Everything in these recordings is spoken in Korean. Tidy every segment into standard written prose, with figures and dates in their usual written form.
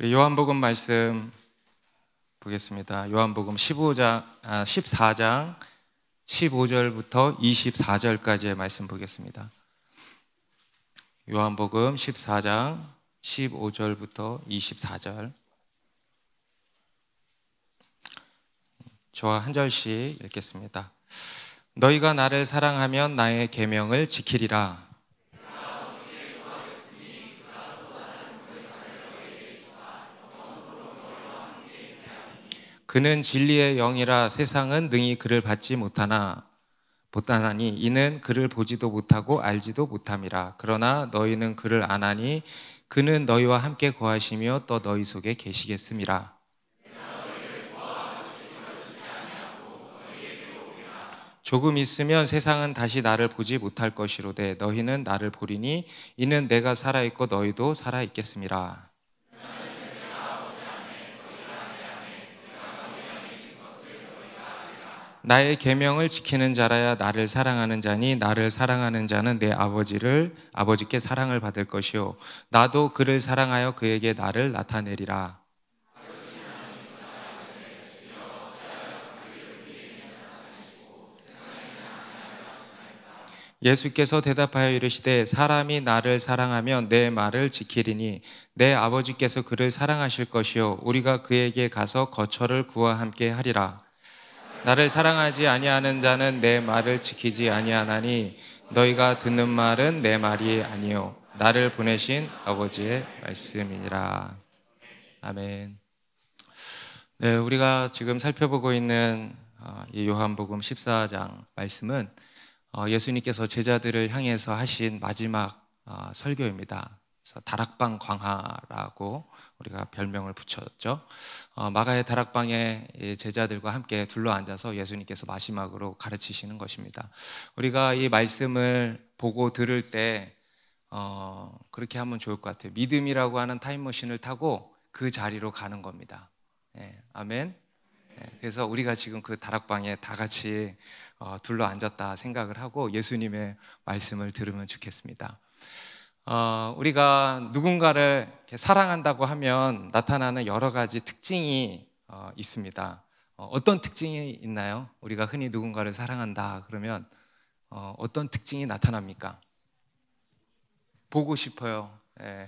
요한복음 말씀 보겠습니다. 요한복음 14장 15절부터 24절까지의 말씀 보겠습니다. 요한복음 14장 15절부터 24절. 저와 한 절씩 읽겠습니다. 너희가 나를 사랑하면 나의 계명을 지키리라. 그는 진리의 영이라 세상은 능히 그를 받지 못하나니 이는 그를 보지도 못하고 알지도 못함이라. 그러나 너희는 그를 아나니 그는 너희와 함께 거하시며 또 너희 속에 계시겠음이라. 조금 있으면 세상은 다시 나를 보지 못할 것이로되 너희는 나를 보리니 이는 내가 살아있고 너희도 살아있겠음이라. 나의 계명을 지키는 자라야 나를 사랑하는 자니 나를 사랑하는 자는 내 아버지께 사랑을 받을 것이요 나도 그를 사랑하여 그에게 나를 나타내리라. 예수께서 대답하여 이르시되 사람이 나를 사랑하면 내 말을 지키리니 내 아버지께서 그를 사랑하실 것이요 우리가 그에게 가서 거처를 그와 함께 하리라. 나를 사랑하지 아니하는 자는 내 말을 지키지 아니하나니 너희가 듣는 말은 내 말이 아니요 나를 보내신 아버지의 말씀이니라. 아멘. 네, 우리가 지금 살펴보고 있는 이 요한복음 14장 말씀은 예수님께서 제자들을 향해서 하신 마지막 설교입니다. 그래서 다락방 광화라고 우리가 별명을 붙였죠. 마가의 다락방에 제자들과 함께 둘러앉아서 예수님께서 마지막으로 가르치시는 것입니다. 우리가 이 말씀을 보고 들을 때 그렇게 하면 좋을 것 같아요. 믿음이라고 하는 타임머신을 타고 그 자리로 가는 겁니다. 네, 아멘. 네, 그래서 우리가 지금 그 다락방에 다 같이 둘러앉았다 생각을 하고 예수님의 말씀을 들으면 좋겠습니다. 우리가 누군가를 이렇게 사랑한다고 하면 나타나는 여러 가지 특징이 있습니다. 어떤 특징이 있나요? 우리가 흔히 누군가를 사랑한다 그러면 어떤 특징이 나타납니까? 보고 싶어요. 예.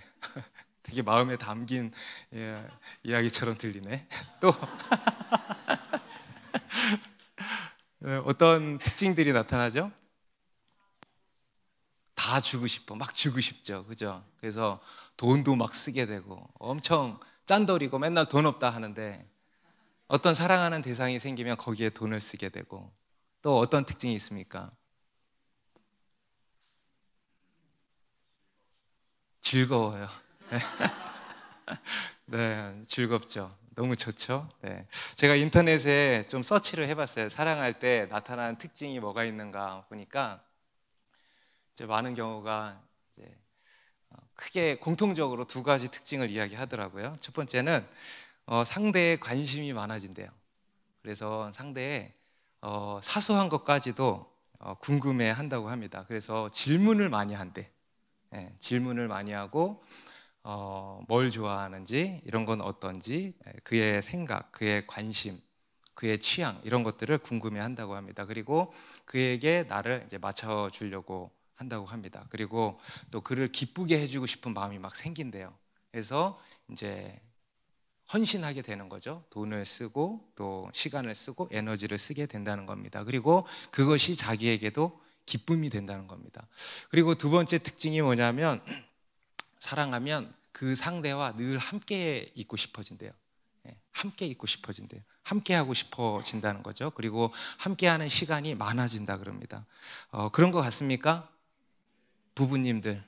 되게 마음에 담긴 이야기처럼 들리네. 또 어떤 특징들이 나타나죠? 다 주고 싶어, 막 주고 싶죠, 그죠? 그래서 돈도 막 쓰게 되고 엄청 짠돌이고 맨날 돈 없다 하는데 어떤 사랑하는 대상이 생기면 거기에 돈을 쓰게 되고 또 어떤 특징이 있습니까? 즐거워요. 네, 즐겁죠. 너무 좋죠. 네. 제가 인터넷에 좀 서치를 해봤어요. 사랑할 때 나타나는 특징이 뭐가 있는가 보니까 이제 많은 경우가 이제 크게 공통적으로 두 가지 특징을 이야기하더라고요. 첫 번째는 상대의 관심이 많아진대요. 그래서 상대의 사소한 것까지도 궁금해한다고 합니다. 그래서 질문을 많이 한대. 네, 질문을 많이 하고 뭘 좋아하는지, 이런 건 어떤지, 그의 생각, 그의 관심, 그의 취향 이런 것들을 궁금해한다고 합니다. 그리고 그에게 나를 이제 맞춰주려고 한다고 합니다. 그리고 또 그를 기쁘게 해주고 싶은 마음이 막 생긴대요. 그래서 이제 헌신하게 되는 거죠. 돈을 쓰고 또 시간을 쓰고 에너지를 쓰게 된다는 겁니다. 그리고 그것이 자기에게도 기쁨이 된다는 겁니다. 그리고 두 번째 특징이 뭐냐면 사랑하면 그 상대와 늘 함께 있고 싶어진대요. 함께 있고 싶어진대요. 함께 하고 싶어진다는 거죠. 그리고 함께하는 시간이 많아진다 그럽니다. 그런 거 같습니까? 부부님들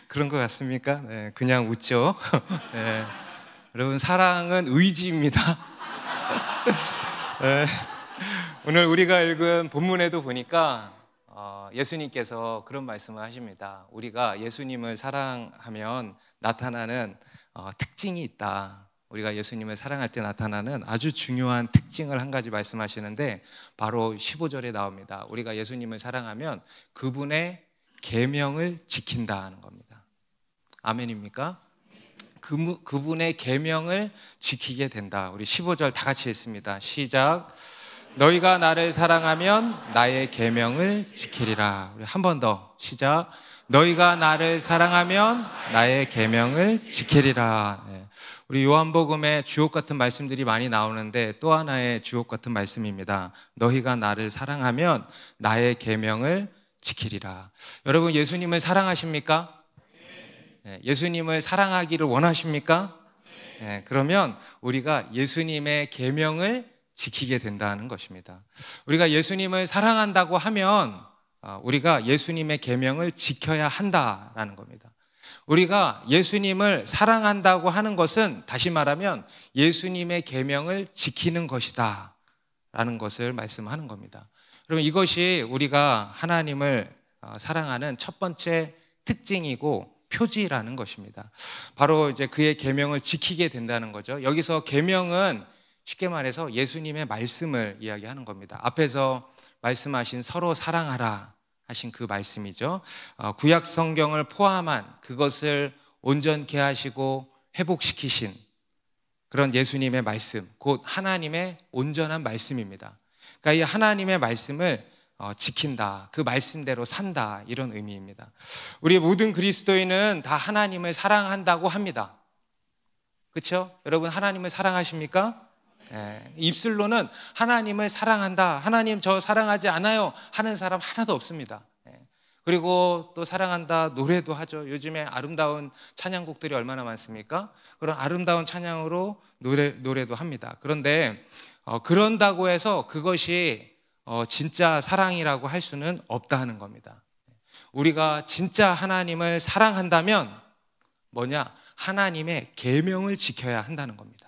그런 거 같습니까? 네, 그냥 웃죠. 네. 여러분 사랑은 의지입니다. 네. 오늘 우리가 읽은 본문에도 보니까 예수님께서 그런 말씀을 하십니다. 우리가 예수님을 사랑하면 나타나는 특징이 있다. 우리가 예수님을 사랑할 때 나타나는 아주 중요한 특징을 한 가지 말씀하시는데 바로 15절에 나옵니다. 우리가 예수님을 사랑하면 그분의 계명을 지킨다 하는 겁니다. 아멘입니까? 그분의 계명을 지키게 된다. 우리 15절 다 같이 했습니다. 시작. 너희가 나를 사랑하면 나의 계명을 지키리라. 우리 한 번 더 시작. 너희가 나를 사랑하면 나의 계명을 지키리라. 네. 우리 요한복음에 주옥 같은 말씀들이 많이 나오는데 또 하나의 주옥 같은 말씀입니다. 너희가 나를 사랑하면 나의 계명을 지키리라. 여러분 예수님을 사랑하십니까? 네. 예수님을 사랑하기를 원하십니까? 네. 그러면 우리가 예수님의 계명을 지키게 된다는 것입니다. 우리가 예수님을 사랑한다고 하면 우리가 예수님의 계명을 지켜야 한다라는 겁니다. 우리가 예수님을 사랑한다고 하는 것은 다시 말하면 예수님의 계명을 지키는 것이다 라는 것을 말씀하는 겁니다. 그러면 이것이 우리가 하나님을 사랑하는 첫 번째 특징이고 표지라는 것입니다. 바로 이제 그의 계명을 지키게 된다는 거죠. 여기서 계명은 쉽게 말해서 예수님의 말씀을 이야기하는 겁니다. 앞에서 말씀하신 서로 사랑하라 하신 그 말씀이죠. 구약 성경을 포함한 그것을 온전케 하시고 회복시키신 그런 예수님의 말씀, 곧 하나님의 온전한 말씀입니다. 그러니까 이 하나님의 말씀을 지킨다, 그 말씀대로 산다, 이런 의미입니다. 우리 모든 그리스도인은 다 하나님을 사랑한다고 합니다. 그렇죠? 여러분 하나님을 사랑하십니까? 네. 입술로는 하나님을 사랑한다, 하나님 저 사랑하지 않아요 하는 사람 하나도 없습니다. 네. 그리고 또 사랑한다 노래도 하죠. 요즘에 아름다운 찬양곡들이 얼마나 많습니까? 그런 아름다운 찬양으로 노래도 합니다. 그런데 그런다고 해서 그것이 진짜 사랑이라고 할 수는 없다는 겁니다. 우리가 진짜 하나님을 사랑한다면 뭐냐? 하나님의 계명을 지켜야 한다는 겁니다.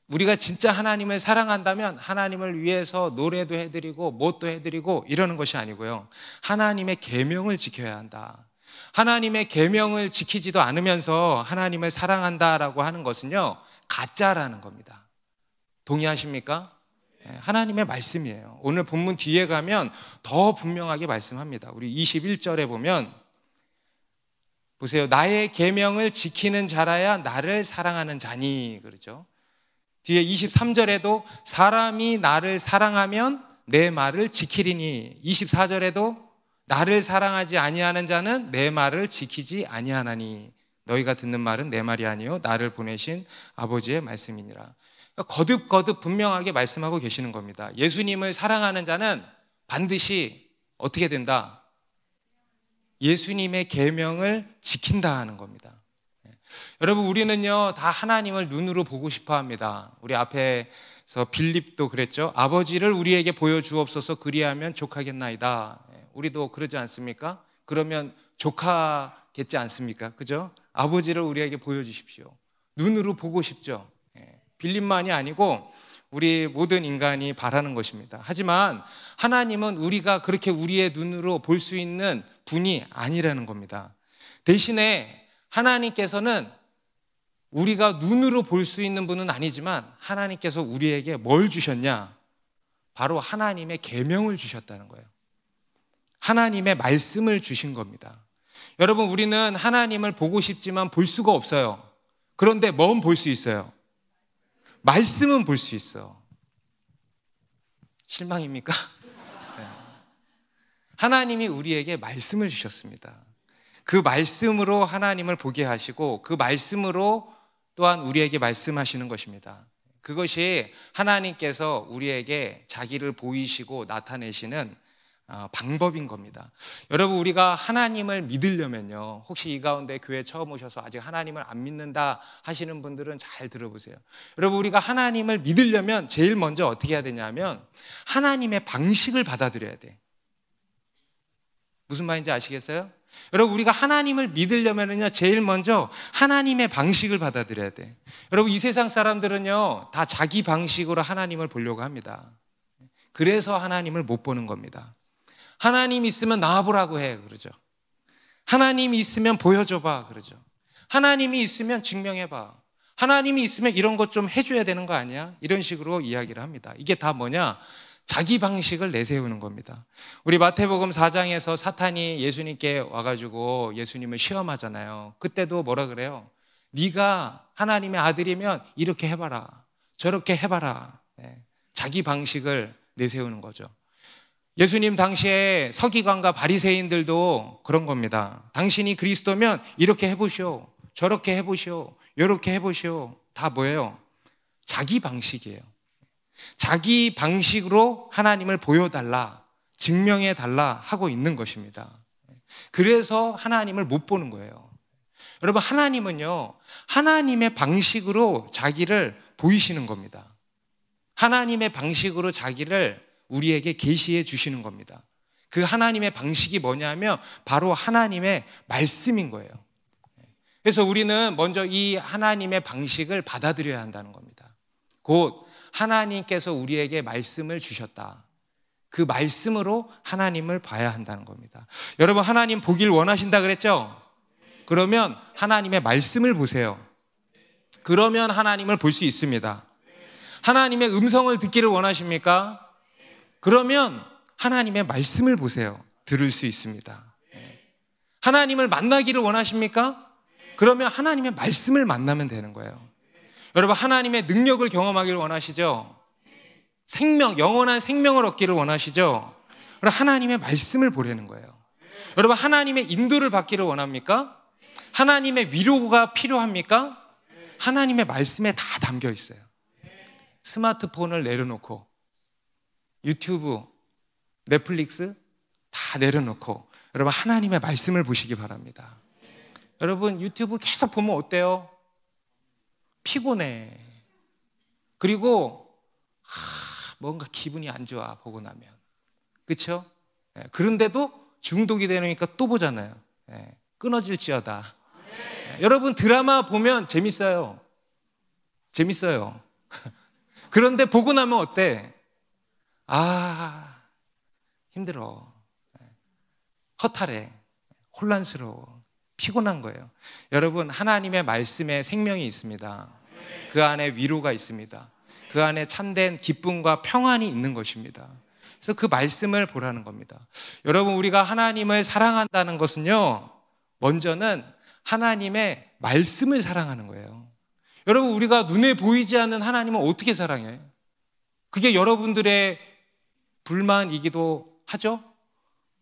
우리가 진짜 하나님을 사랑한다면 하나님을 위해서 노래도 해드리고 뭣도 해드리고 이러는 것이 아니고요, 하나님의 계명을 지켜야 한다. 하나님의 계명을 지키지도 않으면서 하나님을 사랑한다라고 하는 것은요, 가짜라는 겁니다. 동의하십니까? 하나님의 말씀이에요. 오늘 본문 뒤에 가면 더 분명하게 말씀합니다. 우리 21절에 보면 보세요. 나의 계명을 지키는 자라야 나를 사랑하는 자니, 그러죠. 뒤에 23절에도 사람이 나를 사랑하면 내 말을 지키리니, 24절에도 나를 사랑하지 아니하는 자는 내 말을 지키지 아니하나니 너희가 듣는 말은 내 말이 아니요 나를 보내신 아버지의 말씀이니라. 거듭거듭 분명하게 말씀하고 계시는 겁니다. 예수님을 사랑하는 자는 반드시 어떻게 된다? 예수님의 계명을 지킨다 하는 겁니다. 여러분 우리는요 다 하나님을 눈으로 보고 싶어 합니다. 우리 앞에서 빌립도 그랬죠. 아버지를 우리에게 보여주옵소서 그리하면 족하겠나이다. 우리도 그러지 않습니까? 그러면 족하겠지 않습니까? 그죠? 아버지를 우리에게 보여주십시오. 눈으로 보고 싶죠. 빌립만이 아니고 우리 모든 인간이 바라는 것입니다. 하지만 하나님은 우리가 그렇게 우리의 눈으로 볼 수 있는 분이 아니라는 겁니다. 대신에 하나님께서는 우리가 눈으로 볼 수 있는 분은 아니지만 하나님께서 우리에게 뭘 주셨냐? 바로 하나님의 계명을 주셨다는 거예요. 하나님의 말씀을 주신 겁니다. 여러분 우리는 하나님을 보고 싶지만 볼 수가 없어요. 그런데 뭔 볼 수 있어요? 말씀은 볼 수 있어. 실망입니까? 네. 하나님이 우리에게 말씀을 주셨습니다. 그 말씀으로 하나님을 보게 하시고 그 말씀으로 또한 우리에게 말씀하시는 것입니다. 그것이 하나님께서 우리에게 자기를 보이시고 나타내시는 방법인 겁니다. 여러분 우리가 하나님을 믿으려면요, 혹시 이 가운데 교회 처음 오셔서 아직 하나님을 안 믿는다 하시는 분들은 잘 들어보세요. 여러분 우리가 하나님을 믿으려면 제일 먼저 어떻게 해야 되냐면 하나님의 방식을 받아들여야 돼. 무슨 말인지 아시겠어요? 여러분 우리가 하나님을 믿으려면요 제일 먼저 하나님의 방식을 받아들여야 돼. 여러분 이 세상 사람들은요 다 자기 방식으로 하나님을 보려고 합니다. 그래서 하나님을 못 보는 겁니다. 하나님 있으면 나와보라고 해 그러죠. 하나님이 있으면 보여줘봐 그러죠. 하나님이 있으면 증명해봐. 하나님이 있으면 이런 것 좀 해줘야 되는 거 아니야? 이런 식으로 이야기를 합니다. 이게 다 뭐냐? 자기 방식을 내세우는 겁니다. 우리 마태복음 4장에서 사탄이 예수님께 와가지고 예수님을 시험하잖아요. 그때도 뭐라 그래요? 네가 하나님의 아들이면 이렇게 해봐라, 저렇게 해봐라. 자기 방식을 내세우는 거죠. 예수님 당시에 서기관과 바리새인들도 그런 겁니다. 당신이 그리스도면 이렇게 해보시오, 저렇게 해보시오, 이렇게 해보시오. 다 뭐예요? 자기 방식이에요. 자기 방식으로 하나님을 보여달라, 증명해달라 하고 있는 것입니다. 그래서 하나님을 못 보는 거예요. 여러분, 하나님은요, 하나님의 방식으로 자기를 보이시는 겁니다. 하나님의 방식으로 자기를 우리에게 계시해 주시는 겁니다. 그 하나님의 방식이 뭐냐면 바로 하나님의 말씀인 거예요. 그래서 우리는 먼저 이 하나님의 방식을 받아들여야 한다는 겁니다. 곧 하나님께서 우리에게 말씀을 주셨다. 그 말씀으로 하나님을 봐야 한다는 겁니다. 여러분, 하나님 보길 원하신다 그랬죠? 그러면 하나님의 말씀을 보세요. 그러면 하나님을 볼 수 있습니다. 하나님의 음성을 듣기를 원하십니까? 그러면 하나님의 말씀을 보세요. 들을 수 있습니다. 하나님을 만나기를 원하십니까? 그러면 하나님의 말씀을 만나면 되는 거예요. 여러분, 하나님의 능력을 경험하기를 원하시죠? 생명, 영원한 생명을 얻기를 원하시죠? 그럼 하나님의 말씀을 보라는 거예요. 여러분, 하나님의 인도를 받기를 원합니까? 하나님의 위로가 필요합니까? 하나님의 말씀에 다 담겨 있어요. 스마트폰을 내려놓고 유튜브, 넷플릭스 다 내려놓고 여러분, 하나님의 말씀을 보시기 바랍니다. 여러분, 유튜브 계속 보면 어때요? 피곤해. 그리고 뭔가 기분이 안 좋아, 보고 나면. 그렇죠? 그런데도 중독이 되니까 또 보잖아요. 끊어질지어다. 여러분, 드라마 보면 재밌어요. 재밌어요. 그런데 보고 나면 어때? 힘들어. 허탈해. 혼란스러워. 피곤한 거예요. 여러분, 하나님의 말씀에 생명이 있습니다. 그 안에 위로가 있습니다. 그 안에 참된 기쁨과 평안이 있는 것입니다. 그래서 그 말씀을 보라는 겁니다. 여러분, 우리가 하나님을 사랑한다는 것은요, 먼저는 하나님의 말씀을 사랑하는 거예요. 여러분, 우리가 눈에 보이지 않는 하나님을 어떻게 사랑해요? 그게 여러분들의 불만이기도 하죠?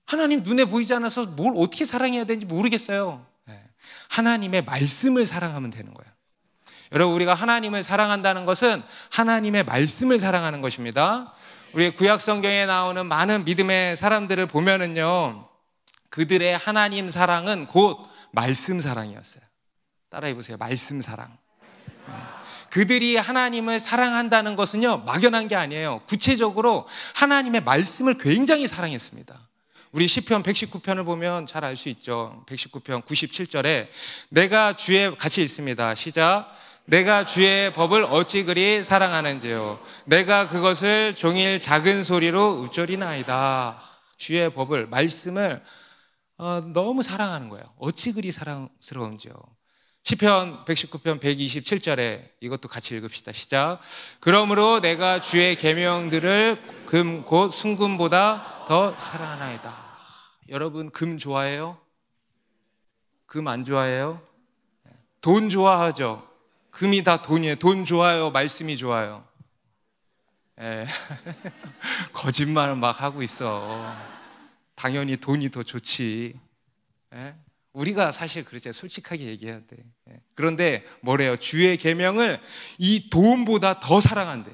하나님 눈에 보이지 않아서 뭘 어떻게 사랑해야 되는지 모르겠어요. 하나님의 말씀을 사랑하면 되는 거예요. 여러분, 우리가 하나님을 사랑한다는 것은 하나님의 말씀을 사랑하는 것입니다. 우리 구약 성경에 나오는 많은 믿음의 사람들을 보면은요, 그들의 하나님 사랑은 곧 말씀 사랑이었어요. 따라해 보세요. 말씀 사랑. 그들이 하나님을 사랑한다는 것은요, 막연한 게 아니에요. 구체적으로 하나님의 말씀을 굉장히 사랑했습니다. 우리 시편 119편을 보면 잘 알 수 있죠. 119편 97절에 내가 주의, 같이 읽습니다. 시작. 내가 주의 법을 어찌 그리 사랑하는지요. 내가 그것을 종일 작은 소리로 읊조리나이다. 주의 법을, 말씀을 너무 사랑하는 거예요. 어찌 그리 사랑스러운지요. 시편 119편 127절에 이것도 같이 읽읍시다. 시작. 그러므로 내가 주의 계명들을 금 곧 순금보다 더 사랑하나이다. 여러분, 금 좋아해요? 금 안 좋아해요? 돈 좋아하죠? 금이 다 돈이에요. 돈 좋아요? 말씀이 좋아요? 거짓말을 막 하고 있어. 당연히 돈이 더 좋지. 우리가 사실 그렇죠. 솔직하게 얘기해야 돼. 그런데 뭐래요? 주의 계명을 이 돈보다 더 사랑한대.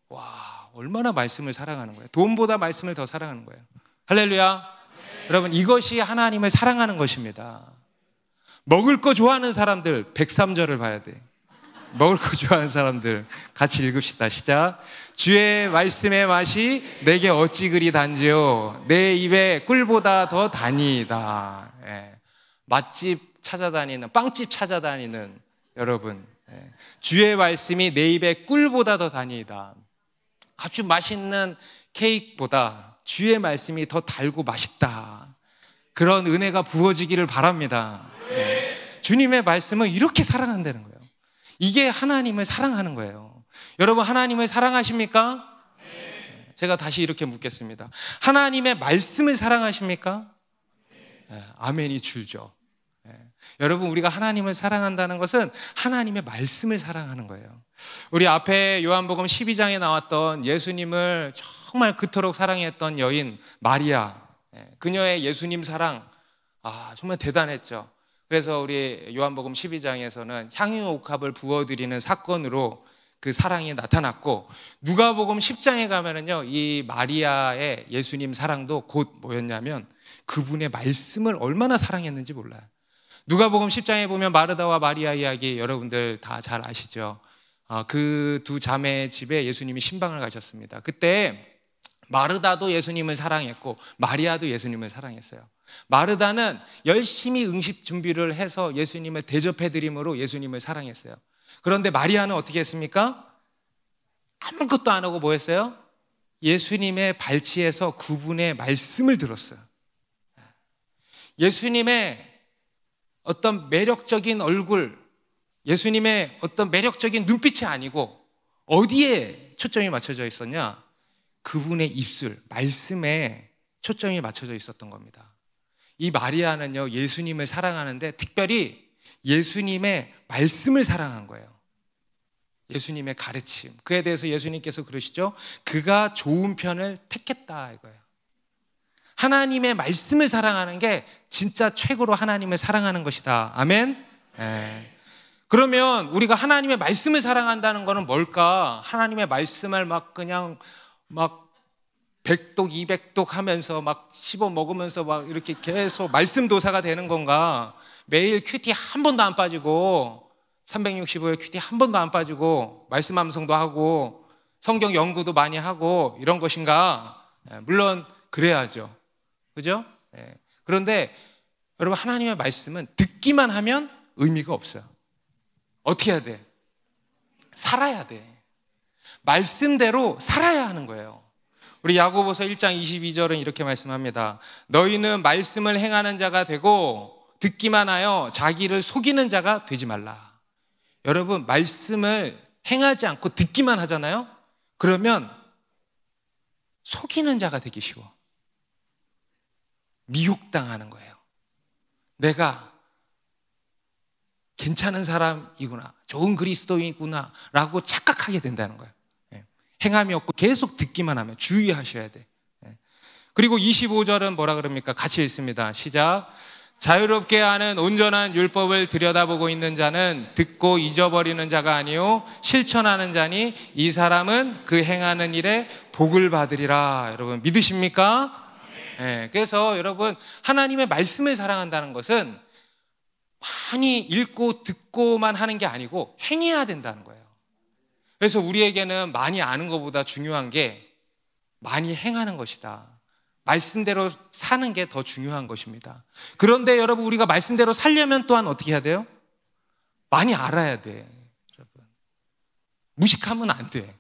와, 얼마나 말씀을 사랑하는 거예요. 돈보다 말씀을 더 사랑하는 거예요. 할렐루야. 여러분, 이것이 하나님을 사랑하는 것입니다. 먹을 거 좋아하는 사람들 103절을 봐야 돼. 먹을 거 좋아하는 사람들 같이 읽읍시다. 시작. 주의 말씀의 맛이 내게 어찌 그리 단지요 내 입에 꿀보다 더 다니이다. 맛집 찾아다니는, 빵집 찾아다니는 여러분, 주의 말씀이 내 입에 꿀보다 더 다니이다. 아주 맛있는 케이크보다 주의 말씀이 더 달고 맛있다. 그런 은혜가 부어지기를 바랍니다. 주님의 말씀을 이렇게 사랑한다는 거예요. 이게 하나님을 사랑하는 거예요. 여러분, 하나님을 사랑하십니까? 제가 다시 이렇게 묻겠습니다. 하나님의 말씀을 사랑하십니까? 아멘이 줄죠. 여러분, 우리가 하나님을 사랑한다는 것은 하나님의 말씀을 사랑하는 거예요. 우리 앞에 요한복음 12장에 나왔던 예수님을 정말 그토록 사랑했던 여인 마리아, 그녀의 예수님 사랑, 정말 대단했죠. 그래서 우리 요한복음 12장에서는 향유옥합을 부어드리는 사건으로 그 사랑이 나타났고, 누가복음 10장에 가면은요, 이 마리아의 예수님 사랑도 곧 뭐였냐면 그분의 말씀을 얼마나 사랑했는지 몰라요. 누가복음 10장에 보면 마르다와 마리아 이야기 여러분들 다 잘 아시죠? 그 두 자매의 집에 예수님이 신방을 가셨습니다. 그때 마르다도 예수님을 사랑했고 마리아도 예수님을 사랑했어요. 마르다는 열심히 응식 준비를 해서 예수님을 대접해드림으로 예수님을 사랑했어요. 그런데 마리아는 어떻게 했습니까? 아무것도 안 하고 뭐 했어요? 예수님의 발치에서 그분의 말씀을 들었어요. 예수님의 어떤 매력적인 얼굴, 예수님의 어떤 매력적인 눈빛이 아니고 어디에 초점이 맞춰져 있었냐? 그분의 입술, 말씀에 초점이 맞춰져 있었던 겁니다. 이 마리아는요, 예수님을 사랑하는데 특별히 예수님의 말씀을 사랑한 거예요. 예수님의 가르침, 그에 대해서 예수님께서 그러시죠? 그가 좋은 편을 택했다 이거예요. 하나님의 말씀을 사랑하는 게 진짜 최고로 하나님을 사랑하는 것이다. 아멘? 그러면 우리가 하나님의 말씀을 사랑한다는 것은 뭘까? 하나님의 말씀을 막 그냥 막 100독, 200독 하면서 막 씹어 먹으면서 막 이렇게 계속 말씀 도사가 되는 건가? 매일 큐티 한 번도 안 빠지고 365일 큐티 한 번도 안 빠지고 말씀 암송도 하고 성경 연구도 많이 하고 이런 것인가? 물론 그래야죠. 그죠? 그런데 여러분, 하나님의 말씀은 듣기만 하면 의미가 없어요. 어떻게 해야 돼? 살아야 돼. 말씀대로 살아야 하는 거예요. 우리 야고보서 1장 22절은 이렇게 말씀합니다. 너희는 말씀을 행하는 자가 되고 듣기만 하여 자기를 속이는 자가 되지 말라. 여러분, 말씀을 행하지 않고 듣기만 하잖아요? 그러면 속이는 자가 되기 쉬워. 미혹당하는 거예요. 내가 괜찮은 사람이구나, 좋은 그리스도인이구나 라고 착각하게 된다는 거예요. 행함이 없고 계속 듣기만 하면 주의하셔야 돼. 그리고 25절은 뭐라 그럽니까? 같이 읽습니다. 시작. 자유롭게 하는 온전한 율법을 들여다보고 있는 자는 듣고 잊어버리는 자가 아니요 실천하는 자니 이 사람은 그 행하는 일에 복을 받으리라. 여러분, 믿으십니까? 그래서 여러분, 하나님의 말씀을 사랑한다는 것은 많이 읽고 듣고만 하는 게 아니고 행해야 된다는 거예요. 그래서 우리에게는 많이 아는 것보다 중요한 게 많이 행하는 것이다. 말씀대로 사는 게 더 중요한 것입니다. 그런데 여러분, 우리가 말씀대로 살려면 또한 어떻게 해야 돼요? 많이 알아야 돼. 여러분, 무식하면 안 돼.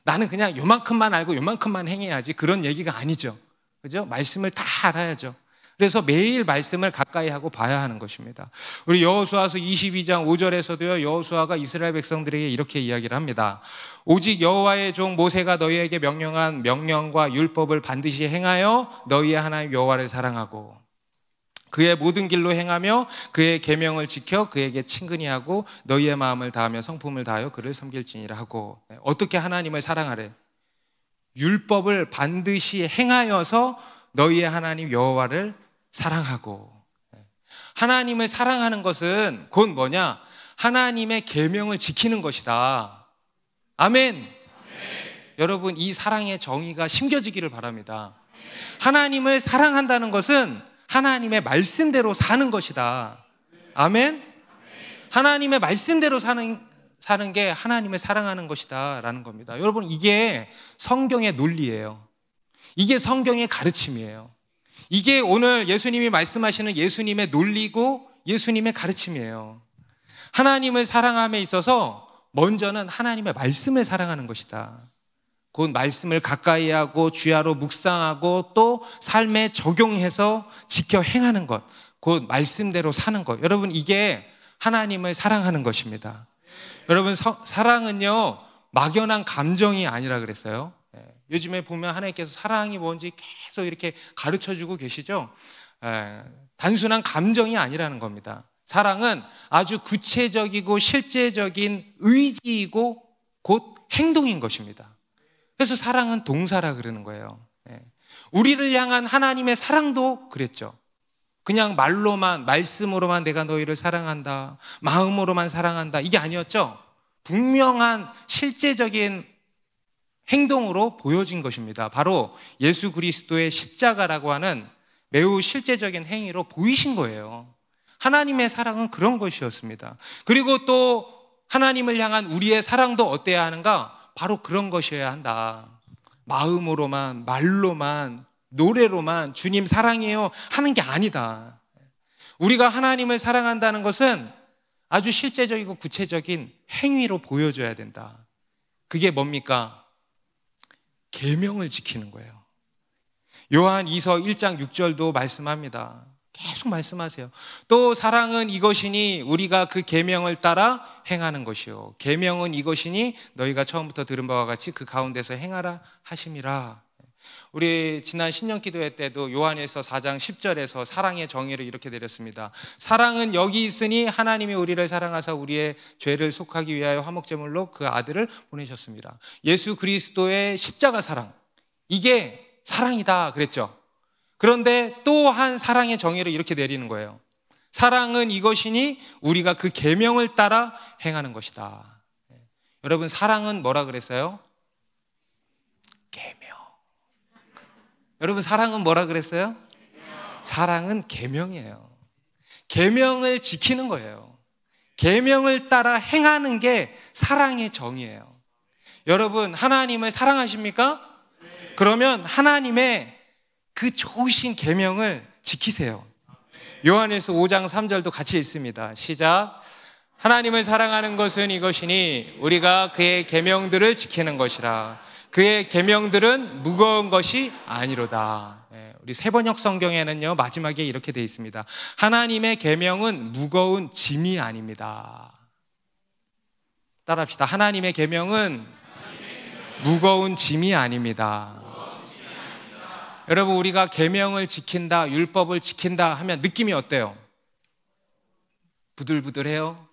나는 그냥 요만큼만 알고 요만큼만 행해야지, 그런 얘기가 아니죠. 그죠? 말씀을 다 알아야죠. 그래서 매일 말씀을 가까이 하고 봐야 하는 것입니다. 우리 여호수아서 22장 5절에서도요, 여호수아가 이스라엘 백성들에게 이렇게 이야기를 합니다. 오직 여호와의 종 모세가 너희에게 명령한 명령과 율법을 반드시 행하여 너희의 하나님 여호와를 사랑하고 그의 모든 길로 행하며 그의 계명을 지켜 그에게 친근히 하고 너희의 마음을 다하며 성품을 다하여 그를 섬길지니라 하고. 어떻게 하나님을 사랑하래? 율법을 반드시 행하여서 너희의 하나님 여호와를 사랑하고. 하나님을 사랑하는 것은 곧 뭐냐? 하나님의 계명을 지키는 것이다. 아멘. 여러분, 이 사랑의 정의가 심겨지기를 바랍니다. 하나님을 사랑한다는 것은 하나님의 말씀대로 사는 것이다. 아멘. 하나님의 말씀대로 사는 게 하나님을 사랑하는 것이다 라는 겁니다. 여러분, 이게 성경의 논리예요. 이게 성경의 가르침이에요. 이게 오늘 예수님이 말씀하시는 예수님의 논리고 예수님의 가르침이에요. 하나님을 사랑함에 있어서 먼저는 하나님의 말씀을 사랑하는 것이다. 곧 말씀을 가까이 하고 주야로 묵상하고 또 삶에 적용해서 지켜 행하는 것, 곧 말씀대로 사는 것. 여러분, 이게 하나님을 사랑하는 것입니다. 여러분, 사랑은요 막연한 감정이 아니라 그랬어요. 요즘에 보면 하나님께서 사랑이 뭔지 계속 이렇게 가르쳐주고 계시죠. 단순한 감정이 아니라는 겁니다. 사랑은 아주 구체적이고 실제적인 의지이고 곧 행동인 것입니다. 그래서 사랑은 동사라 그러는 거예요. 우리를 향한 하나님의 사랑도 그랬죠. 그냥 말로만, 말씀으로만 내가 너희를 사랑한다, 마음으로만 사랑한다, 이게 아니었죠. 분명한 실제적인 행동으로 보여진 것입니다. 바로 예수 그리스도의 십자가라고 하는 매우 실제적인 행위로 보이신 거예요. 하나님의 사랑은 그런 것이었습니다. 그리고 또 하나님을 향한 우리의 사랑도 어때야 하는가? 바로 그런 것이어야 한다. 마음으로만, 말로만, 노래로만 주님 사랑해요 하는 게 아니다. 우리가 하나님을 사랑한다는 것은 아주 실제적이고 구체적인 행위로 보여줘야 된다. 그게 뭡니까? 계명을 지키는 거예요. 요한 2서 1장 6절도 말씀합니다. 계속 말씀하세요. 또 사랑은 이것이니 우리가 그 계명을 따라 행하는 것이요, 계명은 이것이니 너희가 처음부터 들은 바와 같이 그 가운데서 행하라 하심이라. 우리 지난 신년 기도회 때도 요한일서 4장 10절에서 사랑의 정의를 이렇게 내렸습니다. 사랑은 여기 있으니 하나님이 우리를 사랑하사 우리의 죄를 속하기 위하여 화목제물로 그 아들을 보내셨습니다. 예수 그리스도의 십자가 사랑, 이게 사랑이다 그랬죠. 그런데 또 한 사랑의 정의를 이렇게 내리는 거예요. 사랑은 이것이니 우리가 그 계명을 따라 행하는 것이다. 여러분, 사랑은 뭐라 그랬어요? 계명. 여러분, 사랑은 뭐라 그랬어요? 사랑은 계명이에요. 계명을 지키는 거예요. 계명을 따라 행하는 게 사랑의 정의예요. 여러분, 하나님을 사랑하십니까? 그러면 하나님의 그 좋으신 계명을 지키세요. 요한일서 5장 3절도 같이 읽습니다. 시작. 하나님을 사랑하는 것은 이것이니 우리가 그의 계명들을 지키는 것이라. 그의 계명들은 무거운 것이 아니로다. 우리 새번역 성경에는요 마지막에 이렇게 되어 있습니다. 하나님의 계명은 무거운 짐이 아닙니다. 따라합시다. 하나님의 계명은 무거운 짐이 아닙니다. 여러분, 우리가 계명을 지킨다, 율법을 지킨다 하면 느낌이 어때요? 부들부들해요?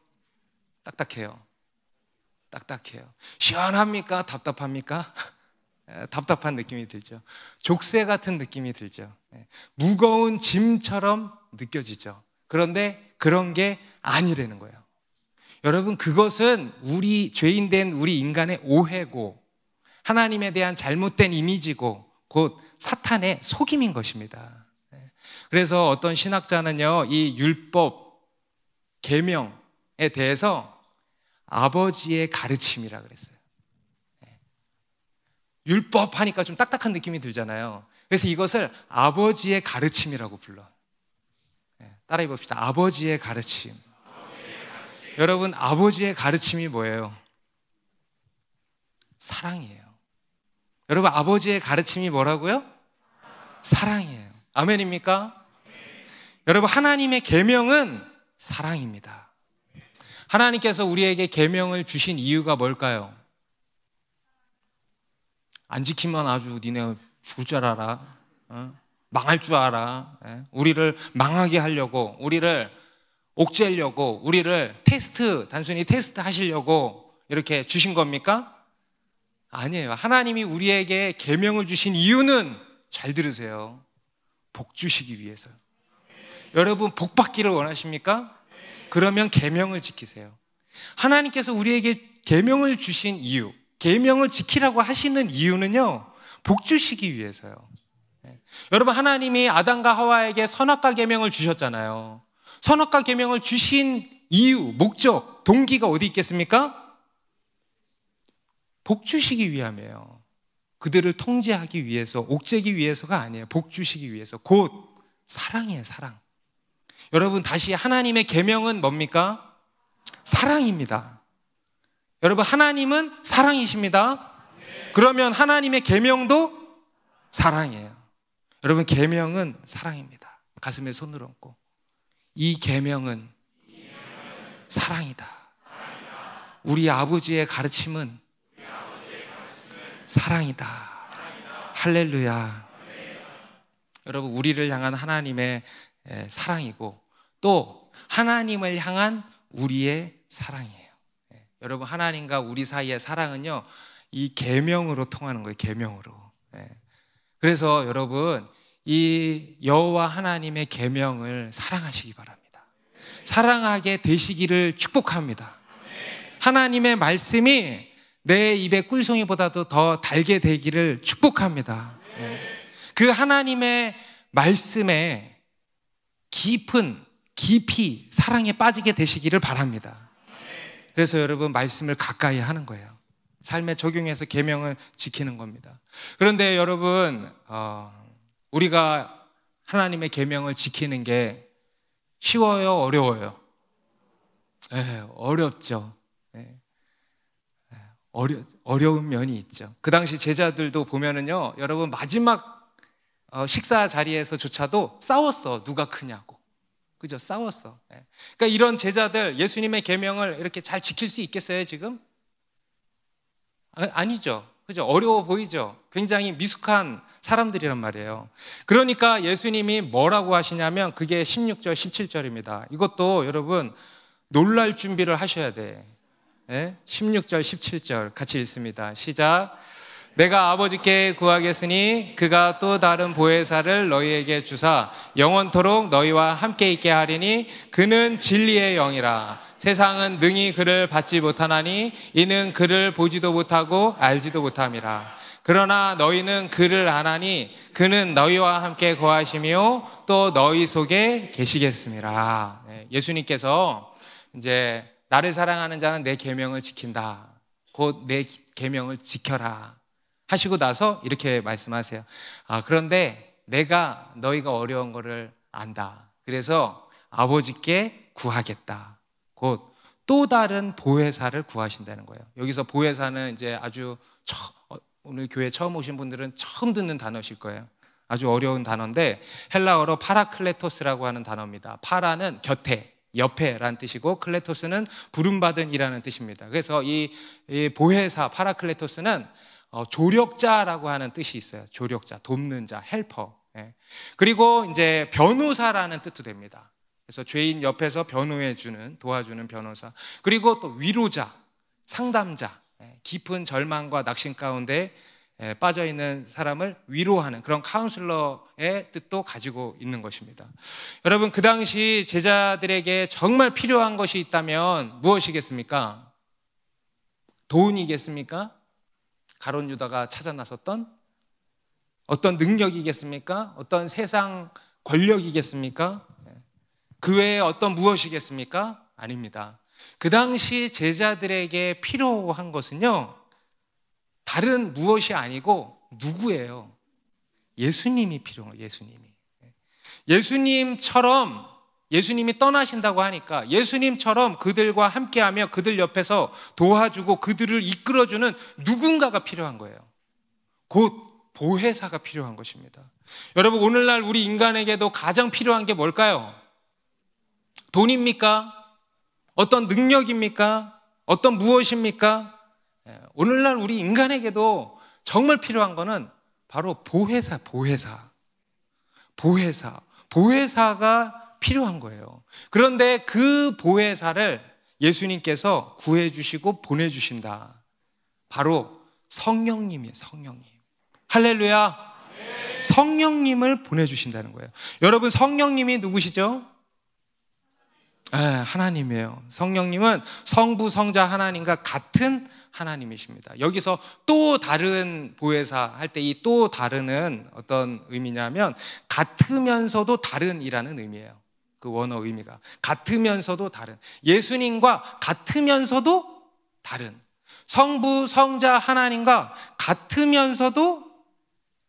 딱딱해요? 딱딱해요. 시원합니까? 답답합니까? 답답한 느낌이 들죠. 족쇄 같은 느낌이 들죠. 무거운 짐처럼 느껴지죠. 그런데 그런 게 아니라는 거예요. 여러분, 그것은 우리 죄인된 우리 인간의 오해고 하나님에 대한 잘못된 이미지고 곧 사탄의 속임인 것입니다. 그래서 어떤 신학자는요 이 율법, 계명에 대해서 아버지의 가르침이라 그랬어요. 율법 하니까 좀 딱딱한 느낌이 들잖아요. 그래서 이것을 아버지의 가르침이라고 불러. 따라해 봅시다. 아버지의 가르침. 여러분, 아버지의 가르침이 뭐예요? 사랑이에요. 여러분, 아버지의 가르침이 뭐라고요? 사랑이에요. 아멘입니까? 여러분, 하나님의 계명은 사랑입니다. 하나님께서 우리에게 계명을 주신 이유가 뭘까요? 안 지키면 아주 니네 죽을 줄 알아, 망할 줄 알아, 우리를 망하게 하려고, 우리를 옥죄려고, 우리를 단순히 테스트 하시려고 이렇게 주신 겁니까? 아니에요. 하나님이 우리에게 계명을 주신 이유는, 잘 들으세요, 복 주시기 위해서요. 여러분, 복 받기를 원하십니까? 그러면 계명을 지키세요. 하나님께서 우리에게 계명을 주신 이유, 계명을 지키라고 하시는 이유는요 복 주시기 위해서요. 여러분, 하나님이 아담과 하와에게 선악과 계명을 주셨잖아요. 선악과 계명을 주신 이유, 목적, 동기가 어디 있겠습니까? 복 주시기 위함이에요. 그들을 통제하기 위해서, 옥죄기 위해서가 아니에요. 복 주시기 위해서. 곧 사랑이에요. 사랑. 여러분, 다시 하나님의 계명은 뭡니까? 사랑입니다. 여러분, 하나님은 사랑이십니다. 그러면 하나님의 계명도 사랑이에요. 여러분, 계명은 사랑입니다. 가슴에 손을 얹고 이 계명은 사랑이다. 우리 아버지의 가르침은 사랑이다. 할렐루야. 여러분, 우리를 향한 하나님의 사랑이고 또 하나님을 향한 우리의 사랑이에요. 여러분, 하나님과 우리 사이의 사랑은요, 이 계명으로 통하는 거예요. 계명으로. 그래서 여러분, 이 여호와 하나님의 계명을 사랑하시기 바랍니다. 사랑하게 되시기를 축복합니다. 하나님의 말씀이 내 입의 꿀송이보다도 더 달게 되기를 축복합니다. 그 하나님의 말씀에 깊이 사랑에 빠지게 되시기를 바랍니다. 그래서 여러분, 말씀을 가까이 하는 거예요. 삶에 적용해서 계명을 지키는 겁니다. 그런데 여러분, 우리가 하나님의 계명을 지키는 게 쉬워요, 어려워요? 어렵죠. 어려운 면이 있죠. 그 당시 제자들도 보면은요, 여러분, 마지막 식사 자리에서조차도 싸웠어. 누가 크냐고. 그죠? 싸웠어. 그러니까 이런 제자들, 예수님의 계명을 이렇게 잘 지킬 수 있겠어요, 지금? 아니죠. 그죠? 어려워 보이죠? 굉장히 미숙한 사람들이란 말이에요. 그러니까 예수님이 뭐라고 하시냐면, 그게 16절, 17절입니다. 이것도 여러분, 놀랄 준비를 하셔야 돼. 16절, 17절 같이 읽습니다. 시작. 내가 아버지께 구하겠으니 그가 또 다른 보혜사를 너희에게 주사 영원토록 너희와 함께 있게 하리니 그는 진리의 영이라. 세상은 능히 그를 받지 못하나니 이는 그를 보지도 못하고 알지도 못함이라. 그러나 너희는 그를 아나니 그는 너희와 함께 거하시며 또 너희 속에 계시겠습니다. 예수님께서 이제 나를 사랑하는 자는 내 계명을 지킨다. 곧 내 계명을 지켜라 하시고 나서 이렇게 말씀하세요. 그런데 내가 너희가 어려운 거를 안다. 그래서 아버지께 구하겠다. 곧 또 다른 보혜사를 구하신다는 거예요. 여기서 보혜사는 이제 아주 오늘 교회 처음 오신 분들은 처음 듣는 단어실 거예요. 아주 어려운 단어인데 헬라어로 파라클레토스라고 하는 단어입니다. 파라는 곁에, 옆에라는 뜻이고 클레토스는 부름받은이라는 뜻입니다. 그래서 이 보혜사 파라클레토스는 조력자라고 하는 뜻이 있어요. 조력자, 돕는 자, 헬퍼. 그리고 이제 변호사라는 뜻도 됩니다. 그래서 죄인 옆에서 변호해주는, 도와주는 변호사. 그리고 또 위로자, 상담자, 깊은 절망과 낙심 가운데 빠져있는 사람을 위로하는 그런 카운슬러의 뜻도 가지고 있는 것입니다. 여러분, 그 당시 제자들에게 정말 필요한 것이 있다면 무엇이겠습니까? 돈이겠습니까? 가룟 유다가 찾아 나섰던 어떤 능력이겠습니까? 어떤 세상 권력이겠습니까? 그 외에 어떤 무엇이겠습니까? 아닙니다. 그 당시 제자들에게 필요한 것은요, 다른 무엇이 아니고 누구예요? 예수님이 필요한 거예요. 예수님처럼, 예수님이 떠나신다고 하니까 예수님처럼 그들과 함께하며 그들 옆에서 도와주고 그들을 이끌어주는 누군가가 필요한 거예요. 곧 보혜사가 필요한 것입니다. 여러분, 오늘날 우리 인간에게도 가장 필요한 게 뭘까요? 돈입니까? 어떤 능력입니까? 어떤 무엇입니까? 오늘날 우리 인간에게도 정말 필요한 것은 바로 보혜사가 필요한 거예요. 그런데 그 보혜사를 예수님께서 구해주시고 보내주신다. 바로 성령님이에요. 성령님. 할렐루야. 성령님을 보내주신다는 거예요. 여러분, 성령님이 누구시죠? 하나님이에요. 성령님은 성부, 성자 하나님과 같은 하나님이십니다. 여기서 또 다른 보혜사 할 때 이 또 다른은 어떤 의미냐면 같으면서도 다른이라는 의미예요. 그 원어 의미가 같으면서도 다른, 예수님과 같으면서도 다른, 성부, 성자 하나님과 같으면서도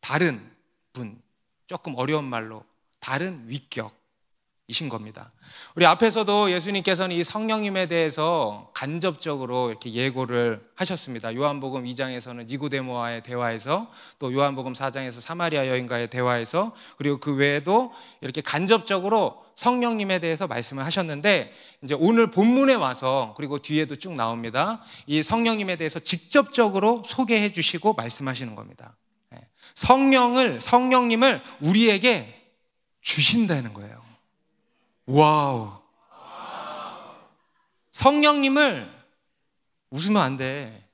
다른 분, 조금 어려운 말로 다른 위격이신 겁니다. 우리 앞에서도 예수님께서는 이 성령님에 대해서 간접적으로 이렇게 예고를 하셨습니다. 요한복음 2장에서는 니고데모와의 대화에서, 또 요한복음 4장에서 사마리아 여인과의 대화에서, 그리고 그 외에도 이렇게 간접적으로 성령님에 대해서 말씀을 하셨는데, 이제 오늘 본문에 와서, 그리고 뒤에도 쭉 나옵니다, 이 성령님에 대해서 직접적으로 소개해 주시고 말씀하시는 겁니다. 성령님을 우리에게 주신다는 거예요. 와우. 성령님을, 웃으면 안 돼,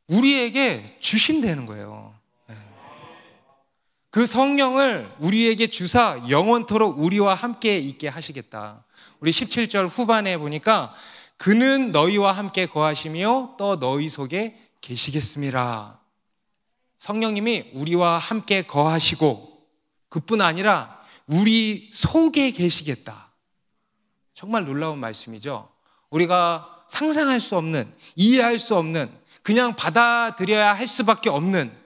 우리에게 주신다는 거예요. 그 성령을 우리에게 주사 영원토록 우리와 함께 있게 하시겠다. 우리 17절 후반에 보니까 그는 너희와 함께 거하시며 또 너희 속에 계시겠습니다. 성령님이 우리와 함께 거하시고 그뿐 아니라 우리 속에 계시겠다. 정말 놀라운 말씀이죠. 우리가 상상할 수 없는, 이해할 수 없는, 그냥 받아들여야 할 수밖에 없는,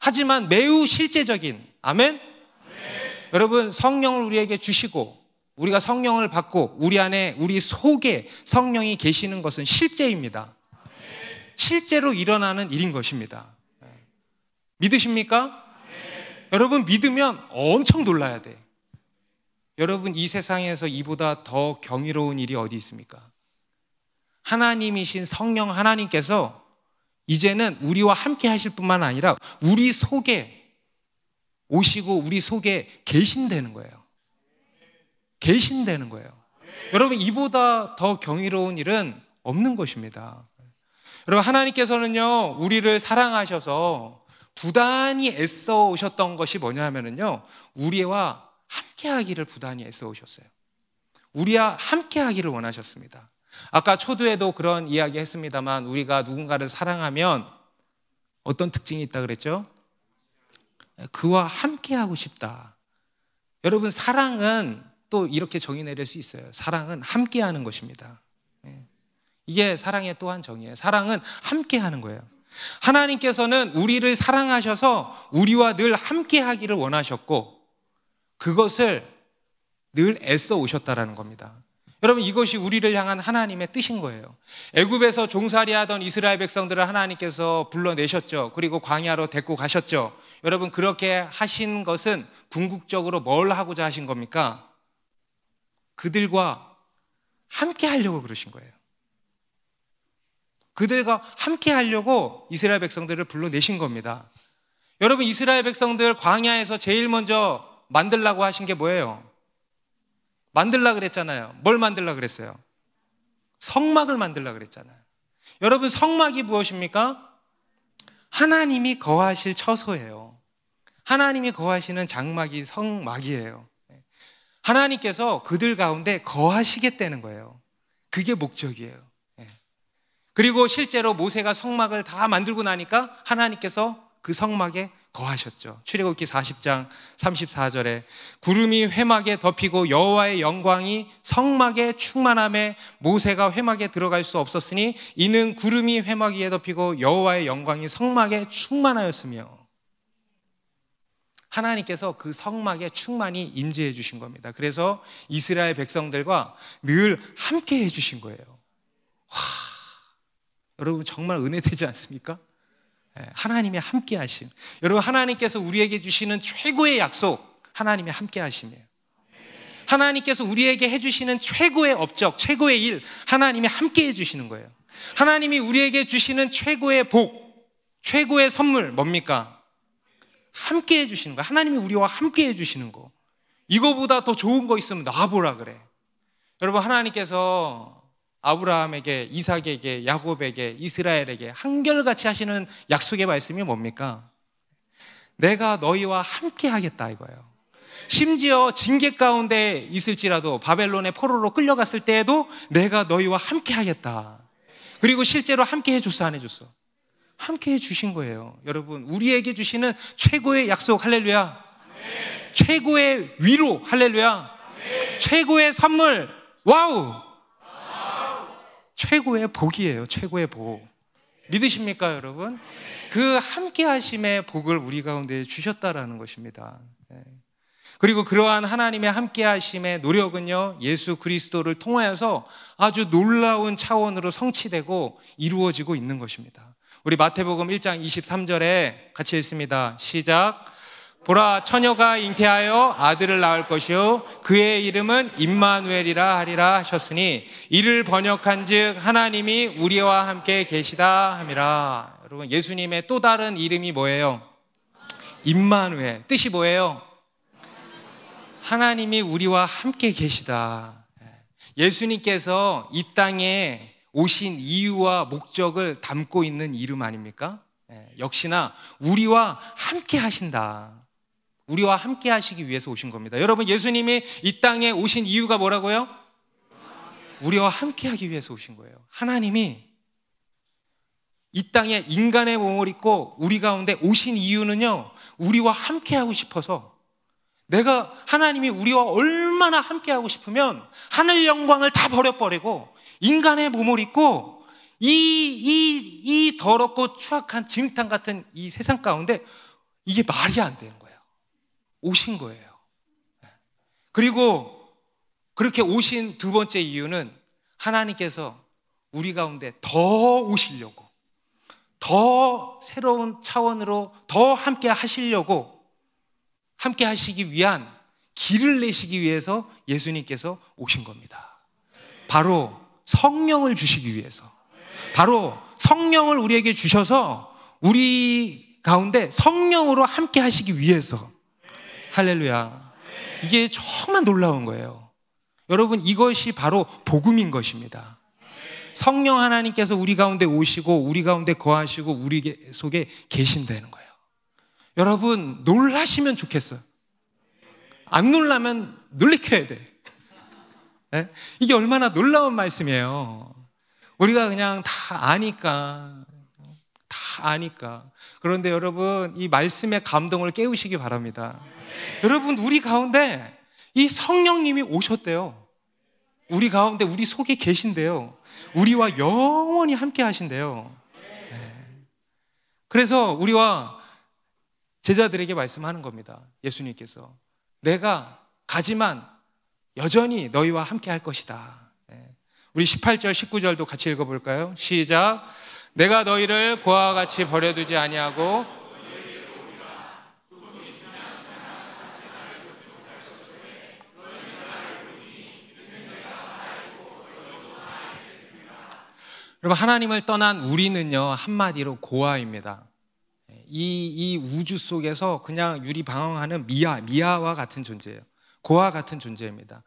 하지만 매우 실제적인, 아멘? 여러분, 성령을 우리에게 주시고 우리가 성령을 받고 우리 안에, 우리 속에 성령이 계시는 것은 실제입니다. 실제로 일어나는 일인 것입니다. 믿으십니까? 여러분, 믿으면 엄청 놀라야 돼. 여러분, 이 세상에서 이보다 더 경이로운 일이 어디 있습니까? 하나님이신 성령 하나님께서 이제는 우리와 함께 하실 뿐만 아니라 우리 속에 오시고 우리 속에 계신다는 거예요. 계신다는 거예요. 여러분, 이보다 더 경이로운 일은 없는 것입니다. 여러분, 하나님께서는요, 우리를 사랑하셔서 부단히 애써 오셨던 것이 뭐냐 하면은요, 우리와 함께 하기를 부단히 애써 오셨어요. 우리와 함께 하기를 원하셨습니다. 아까 초두에도 그런 이야기 했습니다만, 우리가 누군가를 사랑하면 어떤 특징이 있다 그랬죠? 그와 함께 하고 싶다. 여러분, 사랑은 또 이렇게 정의 내릴 수 있어요. 사랑은 함께 하는 것입니다. 이게 사랑의 또 한 정의예요. 사랑은 함께 하는 거예요. 하나님께서는 우리를 사랑하셔서 우리와 늘 함께 하기를 원하셨고 그것을 늘 애써 오셨다라는 겁니다. 여러분, 이것이 우리를 향한 하나님의 뜻인 거예요. 애굽에서 종살이하던 이스라엘 백성들을 하나님께서 불러내셨죠. 그리고 광야로 데리고 가셨죠. 여러분, 그렇게 하신 것은 궁극적으로 뭘 하고자 하신 겁니까? 그들과 함께 하려고 그러신 거예요. 그들과 함께 하려고 이스라엘 백성들을 불러내신 겁니다. 여러분, 이스라엘 백성들 광야에서 제일 먼저 만들라고 하신 게 뭐예요? 만들라 그랬잖아요. 뭘 만들라 그랬어요? 성막을 만들라 그랬잖아요. 여러분, 성막이 무엇입니까? 하나님이 거하실 처소예요. 하나님이 거하시는 장막이 성막이에요. 하나님께서 그들 가운데 거하시겠다는 거예요. 그게 목적이에요. 그리고 실제로 모세가 성막을 다 만들고 나니까 하나님께서 그 성막에 거하셨죠. 출애굽기 40장 34절에 구름이 회막에 덮이고 여호와의 영광이 성막에 충만함에 모세가 회막에 들어갈 수 없었으니 이는 구름이 회막 위에 덮이고 여호와의 영광이 성막에 충만하였으며, 하나님께서 그 성막에 충만히 임재해 주신 겁니다. 그래서 이스라엘 백성들과 늘 함께 해 주신 거예요. 와, 여러분, 정말 은혜되지 않습니까? 하나님의 함께 하심. 여러분, 하나님께서 우리에게 주시는 최고의 약속, 하나님의 함께 하심이에요. 하나님께서 우리에게 해주시는 최고의 업적, 최고의 일, 하나님이 함께 해주시는 거예요. 하나님이 우리에게 주시는 최고의 복, 최고의 선물 뭡니까? 함께 해주시는 거예요. 하나님이 우리와 함께 해주시는 거. 이거보다 더 좋은 거 있으면 놔보라 그래. 여러분, 하나님께서 아브라함에게, 이삭에게, 야곱에게, 이스라엘에게 한결같이 하시는 약속의 말씀이 뭡니까? 내가 너희와 함께 하겠다 이거예요. 심지어 징계 가운데 있을지라도, 바벨론의 포로로 끌려갔을 때에도 내가 너희와 함께 하겠다. 그리고 실제로 함께 해줬어, 안 해줬어? 함께 해주신 거예요. 여러분, 우리에게 주시는 최고의 약속, 할렐루야. 네. 최고의 위로, 할렐루야. 네. 최고의 선물, 와우. 최고의 복이에요. 최고의 복. 믿으십니까, 여러분? 그 함께 하심의 복을 우리 가운데 주셨다라는 것입니다. 그리고 그러한 하나님의 함께 하심의 노력은요, 예수 그리스도를 통하여서 아주 놀라운 차원으로 성취되고 이루어지고 있는 것입니다. 우리 마태복음 1장 23절에 같이 읽습니다. 시작. 보라, 처녀가 잉태하여 아들을 낳을 것이요 그의 이름은 임마누엘이라 하리라 하셨으니 이를 번역한즉 하나님이 우리와 함께 계시다 함이라. 여러분, 예수님의 또 다른 이름이 뭐예요? 임마누엘. 뜻이 뭐예요? 하나님이 우리와 함께 계시다. 예수님께서 이 땅에 오신 이유와 목적을 담고 있는 이름 아닙니까? 역시나 우리와 함께 하신다. 우리와 함께 하시기 위해서 오신 겁니다. 여러분, 예수님이 이 땅에 오신 이유가 뭐라고요? 우리와 함께 하기 위해서 오신 거예요. 하나님이 이 땅에 인간의 몸을 입고 우리 가운데 오신 이유는요, 우리와 함께 하고 싶어서, 하나님이 우리와 얼마나 함께 하고 싶으면 하늘 영광을 다 버려버리고 인간의 몸을 입고 이 더럽고 추악한 진흙탕 같은 이 세상 가운데, 이게 말이 안 되는 거예요. 오신 거예요. 그리고 그렇게 오신 두 번째 이유는 하나님께서 우리 가운데 더 오시려고, 더 새로운 차원으로 더 함께 하시려고, 함께 하시기 위한 길을 내시기 위해서 예수님께서 오신 겁니다. 바로 성령을 주시기 위해서, 바로 성령을 우리에게 주셔서 우리 가운데 성령으로 함께 하시기 위해서. 할렐루야. 이게 정말 놀라운 거예요. 여러분, 이것이 바로 복음인 것입니다. 성령 하나님께서 우리 가운데 오시고 우리 가운데 거하시고 우리 속에 계신다는 거예요. 여러분, 놀라시면 좋겠어요. 안 놀라면 놀래켜야 돼. 네? 이게 얼마나 놀라운 말씀이에요. 우리가 그냥 다 아니까. 그런데 여러분, 이 말씀의 감동을 깨우시기 바랍니다. 여러분, 우리 가운데 이 성령님이 오셨대요. 우리 가운데, 우리 속에 계신대요. 우리와 영원히 함께 하신대요. 네. 그래서 우리와 제자들에게 말씀하는 겁니다. 예수님께서 내가 가지만 여전히 너희와 함께 할 것이다. 네. 우리 18절 19절도 같이 읽어볼까요? 시작. 내가 너희를 고아와 같이 버려두지 아니하고 여러분, 하나님을 떠난 우리는요, 한마디로 고아입니다. 이 우주 속에서 그냥 유리방황하는 미아와 같은 존재예요. 고아 같은 존재입니다.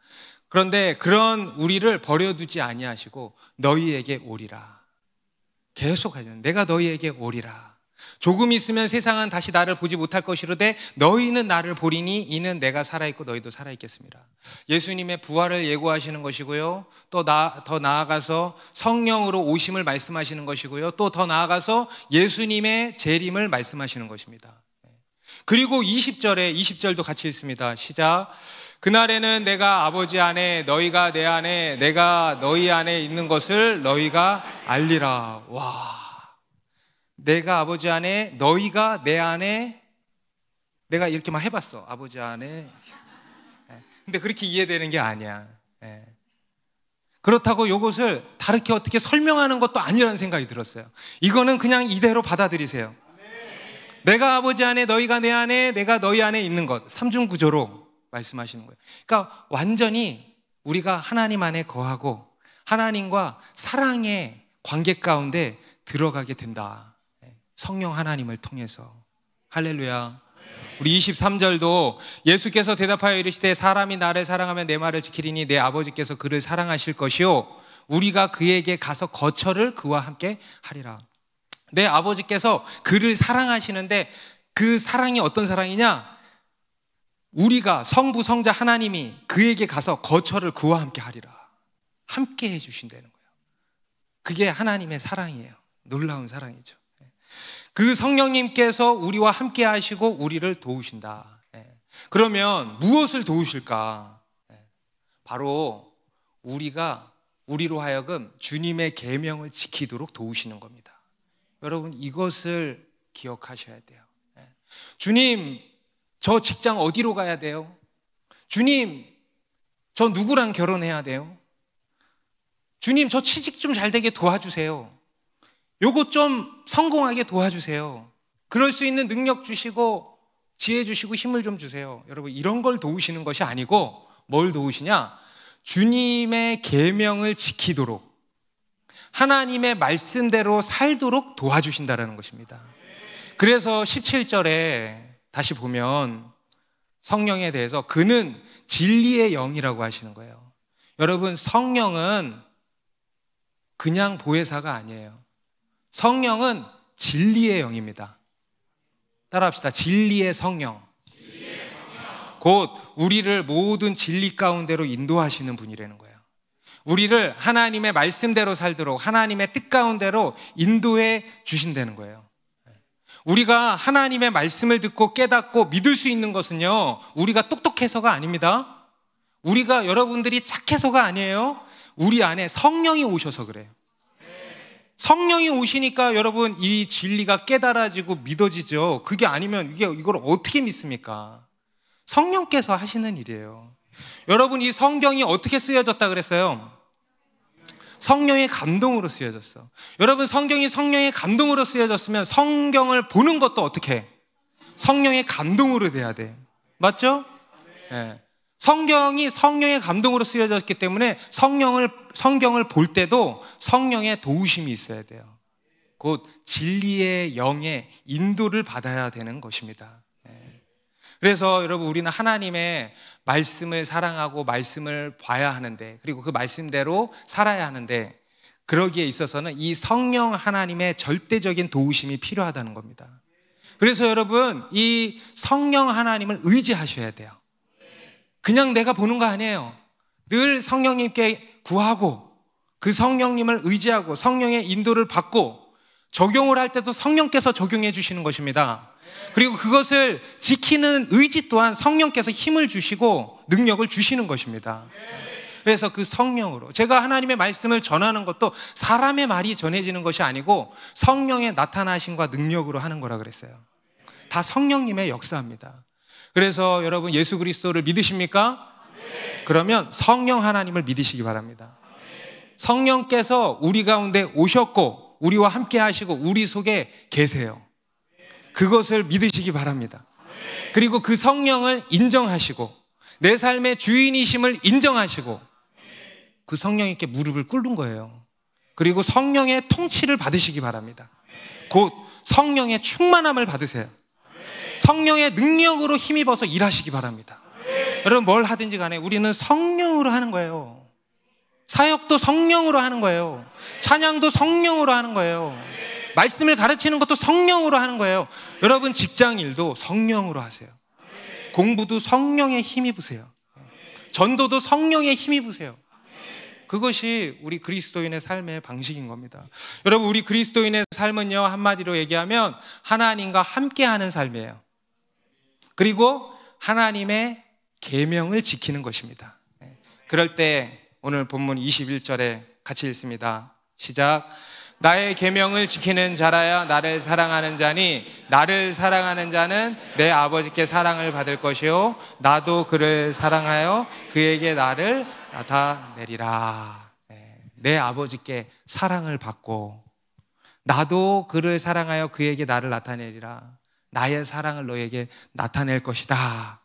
그런데 그런 우리를 버려두지 아니하시고 너희에게 오리라. 계속 하잖아요. 내가 너희에게 오리라. 조금 있으면 세상은 다시 나를 보지 못할 것이로되 너희는 나를 보리니 이는 내가 살아있고 너희도 살아있겠습니다. 예수님의 부활을 예고하시는 것이고요, 또 더 나아가서 성령으로 오심을 말씀하시는 것이고요, 또 더 나아가서 예수님의 재림을 말씀하시는 것입니다. 그리고 20절도 같이 읽습니다. 시작. 그날에는 내가 아버지 안에 너희가 내 안에 내가 너희 안에 있는 것을 너희가 알리라. 와, 내가 아버지 안에 너희가 내 안에, 내가 이렇게만 해봤어. 아버지 안에. 근데 그렇게 이해되는 게 아니야. 그렇다고 이것을 다르게 어떻게 설명하는 것도 아니라는 생각이 들었어요. 이거는 그냥 이대로 받아들이세요. 내가 아버지 안에 너희가 내 안에 내가 너희 안에 있는 것, 삼중구조로 말씀하시는 거예요. 그러니까 완전히 우리가 하나님 안에 거하고 하나님과 사랑의 관계 가운데 들어가게 된다. 성령 하나님을 통해서. 할렐루야. 우리 23절도 예수께서 대답하여 이르시되 사람이 나를 사랑하면 내 말을 지키리니 내 아버지께서 그를 사랑하실 것이요 우리가 그에게 가서 거처를 그와 함께 하리라. 내 아버지께서 그를 사랑하시는데 그 사랑이 어떤 사랑이냐? 우리가 성부 성자 하나님이 그에게 가서 거처를 그와 함께 하리라. 함께 해주신다는 거예요. 그게 하나님의 사랑이에요. 놀라운 사랑이죠. 그 성령님께서 우리와 함께 하시고 우리를 도우신다. 그러면 무엇을 도우실까? 바로 우리로 하여금 주님의 계명을 지키도록 도우시는 겁니다. 여러분, 이것을 기억하셔야 돼요. 주님, 저 직장 어디로 가야 돼요? 주님, 저 누구랑 결혼해야 돼요? 주님, 저 취직 좀 잘 되게 도와주세요. 요거 좀 성공하게 도와주세요. 그럴 수 있는 능력 주시고 지혜 주시고 힘을 좀 주세요. 여러분, 이런 걸 도우시는 것이 아니고 뭘 도우시냐? 주님의 계명을 지키도록, 하나님의 말씀대로 살도록 도와주신다라는 것입니다. 그래서 17절에 다시 보면 성령에 대해서 그는 진리의 영이라고 하시는 거예요. 여러분, 성령은 그냥 보혜사가 아니에요. 성령은 진리의 영입니다. 따라합시다. 진리의 성령. 곧 우리를 모든 진리 가운데로 인도하시는 분이라는 거예요. 우리를 하나님의 말씀대로 살도록 하나님의 뜻 가운데로 인도해 주신다는 거예요. 우리가 하나님의 말씀을 듣고 깨닫고 믿을 수 있는 것은요, 우리가 똑똑해서가 아닙니다. 우리가, 여러분들이 착해서가 아니에요. 우리 안에 성령이 오셔서 그래요. 성령이 오시니까 여러분 이 진리가 깨달아지고 믿어지죠. 그게 아니면 이걸 어떻게 믿습니까? 성령께서 하시는 일이에요. 여러분, 이 성경이 어떻게 쓰여졌다 그랬어요? 성령의 감동으로 쓰여졌어. 여러분, 성경이 성령의 감동으로 쓰여졌으면 성경을 보는 것도 어떻게 해? 성령의 감동으로 돼야 돼. 맞죠? 네. 성경이 성령의 감동으로 쓰여졌기 때문에 성경을 볼 때도 성령의 도우심이 있어야 돼요. 곧 진리의 영의 인도를 받아야 되는 것입니다. 그래서 여러분, 우리는 하나님의 말씀을 사랑하고 말씀을 봐야 하는데, 그리고 그 말씀대로 살아야 하는데, 그러기에 있어서는 이 성령 하나님의 절대적인 도우심이 필요하다는 겁니다. 그래서 여러분, 이 성령 하나님을 의지하셔야 돼요. 그냥 내가 보는 거 아니에요. 늘 성령님께 구하고 그 성령님을 의지하고 성령의 인도를 받고 적용을 할 때도 성령께서 적용해 주시는 것입니다. 그리고 그것을 지키는 의지 또한 성령께서 힘을 주시고 능력을 주시는 것입니다. 그래서 그 성령으로, 제가 하나님의 말씀을 전하는 것도 사람의 말이 전해지는 것이 아니고 성령의 나타나심과 능력으로 하는 거라 그랬어요. 다 성령님의 역사입니다. 그래서 여러분, 예수 그리스도를 믿으십니까? 그러면 성령 하나님을 믿으시기 바랍니다. 성령께서 우리 가운데 오셨고 우리와 함께 하시고 우리 속에 계세요. 그것을 믿으시기 바랍니다. 그리고 그 성령을 인정하시고 내 삶의 주인이심을 인정하시고 그 성령님께 무릎을 꿇는 거예요. 그리고 성령의 통치를 받으시기 바랍니다. 곧 성령의 충만함을 받으세요. 성령의 능력으로 힘입어서 일하시기 바랍니다. 여러분, 뭘 하든지 간에 우리는 성령으로 하는 거예요. 사역도 성령으로 하는 거예요. 찬양도 성령으로 하는 거예요. 말씀을 가르치는 것도 성령으로 하는 거예요. 여러분, 직장일도 성령으로 하세요. 공부도 성령의 힘입으세요. 전도도 성령의 힘입으세요. 그것이 우리 그리스도인의 삶의 방식인 겁니다. 여러분, 우리 그리스도인의 삶은요, 한마디로 얘기하면 하나님과 함께하는 삶이에요. 그리고 하나님의 계명을 지키는 것입니다. 그럴 때 오늘 본문 21절에 같이 읽습니다. 시작. 나의 계명을 지키는 자라야 나를 사랑하는 자니 나를 사랑하는 자는 내 아버지께 사랑을 받을 것이요 나도 그를 사랑하여 그에게 나를 나타내리라. 내 아버지께 사랑을 받고 나도 그를 사랑하여 그에게 나를 나타내리라. 나의 사랑을 너에게 나타낼 것이다.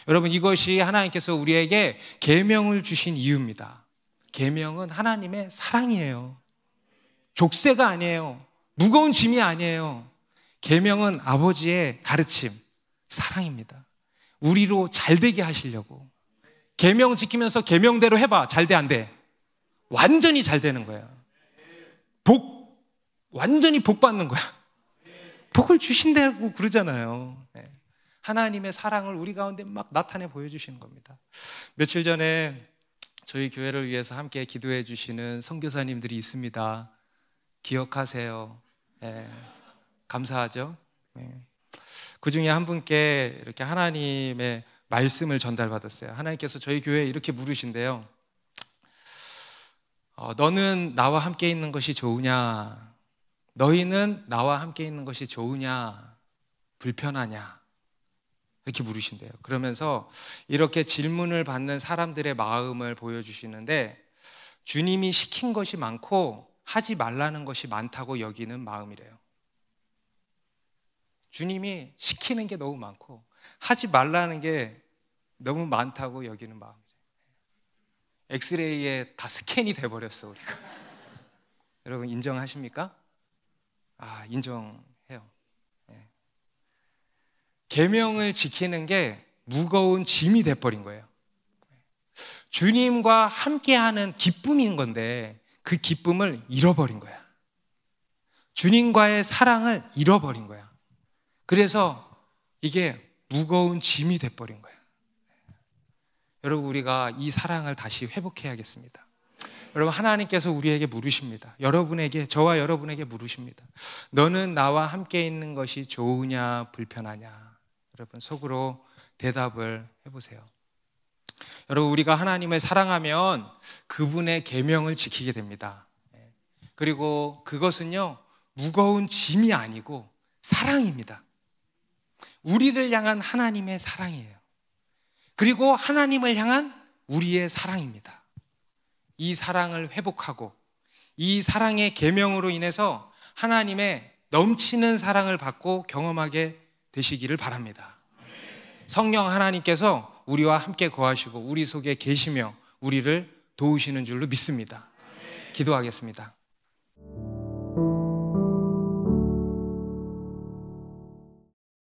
여러분, 이것이 하나님께서 우리에게 계명을 주신 이유입니다. 계명은 하나님의 사랑이에요. 족쇄가 아니에요. 무거운 짐이 아니에요. 계명은 아버지의 가르침, 사랑입니다. 우리로 잘되게 하시려고. 계명 지키면서 계명대로 해봐. 잘 돼, 안 돼? 완전히 잘 되는 거야. 완전히 복 받는 거야. 복을 주신다고 그러잖아요. 하나님의 사랑을 우리 가운데 막 나타내 보여주시는 겁니다. 며칠 전에 저희 교회를 위해서 함께 기도해 주시는 선교사님들이 있습니다. 기억하세요. 감사하죠. 그 중에 한 분께 이렇게 하나님의 말씀을 전달받았어요. 하나님께서 저희 교회에 이렇게 물으신대요. 너는 나와 함께 있는 것이 좋으냐? 너희는 나와 함께 있는 것이 좋으냐? 불편하냐? 이렇게 물으신대요. 그러면서 이렇게 질문을 받는 사람들의 마음을 보여주시는데 주님이 시킨 것이 많고 하지 말라는 것이 많다고 여기는 마음이래요. 주님이 시키는 게 너무 많고 하지 말라는 게 너무 많다고 여기는 마음이죠. 엑스레이에 다 스캔이 돼버렸어 우리가. 여러분 인정하십니까? 인정해요. 계명을 지키는 게 무거운 짐이 돼버린 거예요. 주님과 함께하는 기쁨인 건데 그 기쁨을 잃어버린 거야. 주님과의 사랑을 잃어버린 거야. 그래서 이게 무거운 짐이 돼버린 거야. 여러분 우리가 이 사랑을 다시 회복해야겠습니다. 여러분 하나님께서 우리에게 물으십니다. 여러분에게, 저와 여러분에게 물으십니다. 너는 나와 함께 있는 것이 좋으냐 불편하냐? 여러분 속으로 대답을 해보세요. 여러분 우리가 하나님을 사랑하면 그분의 계명을 지키게 됩니다. 그리고 그것은요 무거운 짐이 아니고 사랑입니다. 우리를 향한 하나님의 사랑이에요. 그리고 하나님을 향한 우리의 사랑입니다. 이 사랑을 회복하고 이 사랑의 계명으로 인해서 하나님의 넘치는 사랑을 받고 경험하게 되시기를 바랍니다. 성령 하나님께서 우리와 함께 거하시고 우리 속에 계시며 우리를 도우시는 줄로 믿습니다. 기도하겠습니다.